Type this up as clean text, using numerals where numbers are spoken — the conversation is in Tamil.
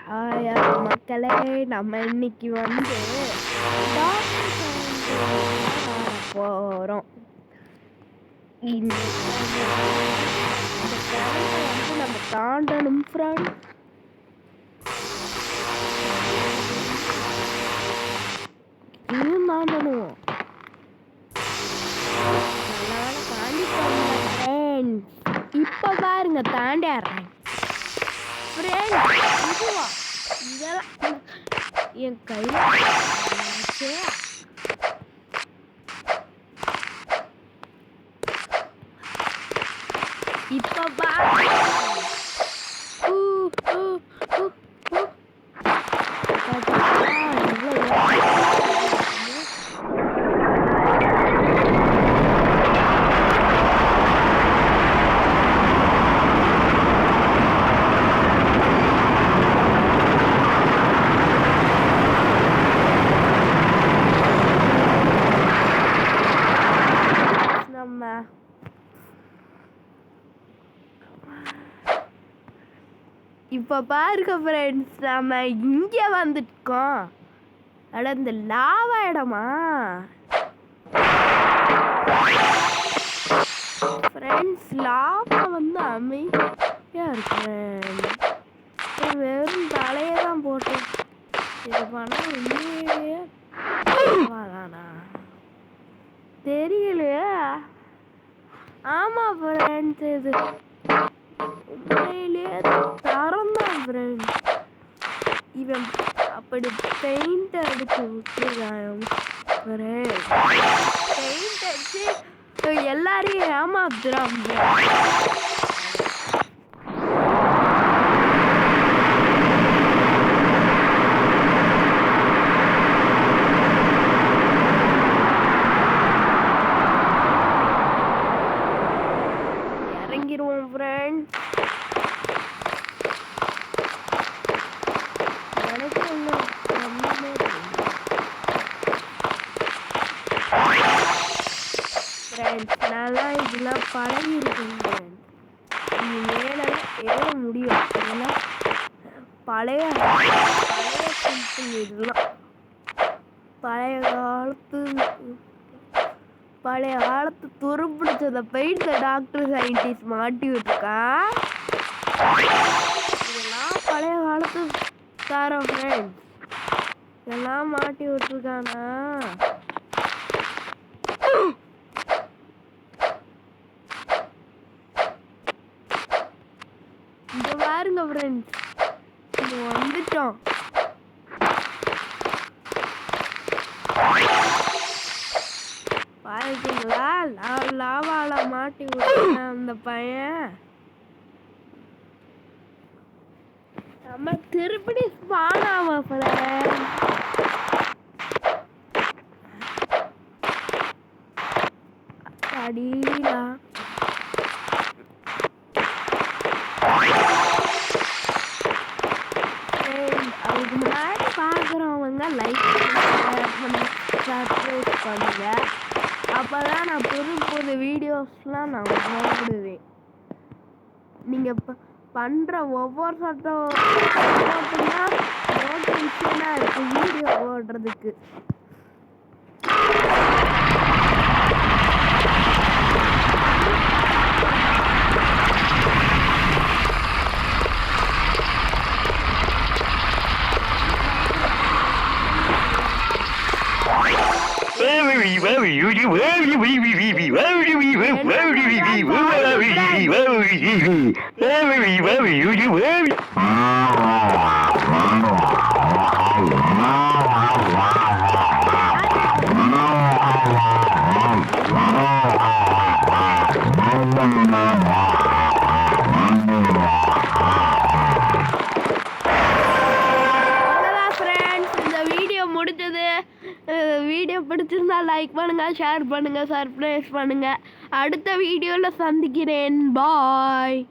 ஹாயா மக்களே, நம்ம இன்னைக்கு வந்து போகிறோம். இந்த வந்து நம்ம தாண்டணும் ஃப்ரெண்ட். இன்னும் தாண்டணும். இப்ப பாருங்க தாண்டிடுறேன் இதெல்லாம் என் கையில இப்ப பாருங்க இப்போ பாருங்க ஃப்ரெண்ட்ஸ், நம்ம இங்கே வந்துட்டோம். அட இந்த லாவா இடமா ஃப்ரெண்ட்ஸ்? லாவா வந்து அமைதியாக இருக்கு. வெறும் தலையை தான் போட்டு இது பண்ணால் உண்மையிலேயே தானா தெரியலையே. ஆமாம் ஃப்ரெண்ட்ஸ், இது உண்மையிலேயே தரம்தான் ஃப்ரெண்ட். இவன் அப்படி பெயிண்ட் அடிச்சு விட்டுருக்கான். பெயிண்ட் அடிச்சு எல்லாரையும் ஏமாத்துறான். இறங்கிடுவோம் ஃப்ரெண்ட். நல்லா இதெல்லாம் பழகி இருக்குங்க. இது மேலே ஏற முடியும். இதெல்லாம் பழைய இதெல்லாம் பழைய காலத்து துருப்பிடிச்சத பெயிண்ட் டாக்டர் சயின்டிஸ்ட் மாட்டி விட்டுருக்கா. இதெல்லாம் பழைய காலத்து தரம் ஃப்ரெண்ட்ஸ். இதெல்லாம் மாட்டி விட்டுருக்கானா? இங்க பாருங்க ஃப்ரெண்ட்ஸ், இங்க வந்துட்டோம். பாத்தீங்களா, லாவால மாட்டி விட்டான் அந்த பையன். நம்ம திருப்படி ஸ்பான் ஆவோம் ஃப்ரெண்ட்ஸ். அடிடா அதுக்கு முன்னாடி பார்க்குறவங்க லைக் சப்ஸ்கிரைப் பண்ணுங்க. அப்போதான் நான் புது வீடியோஸ்லாம் நான் போடுவேன். நீங்கள் பண்ணுற ஒவ்வொரு சட்டம் போட்டுன்னா மோட்டிவேஷனாக இருக்கும் வீடியோ போடுறதுக்கு. வீடியோ பிடிச்சிருந்தா லைக் பண்ணுங்க, ஷேர் பண்ணுங்க, சப்ஸ்கிரைப் பண்ணுங்க. அடுத்த வீடியோவில் சந்திக்கிறேன். பாய்.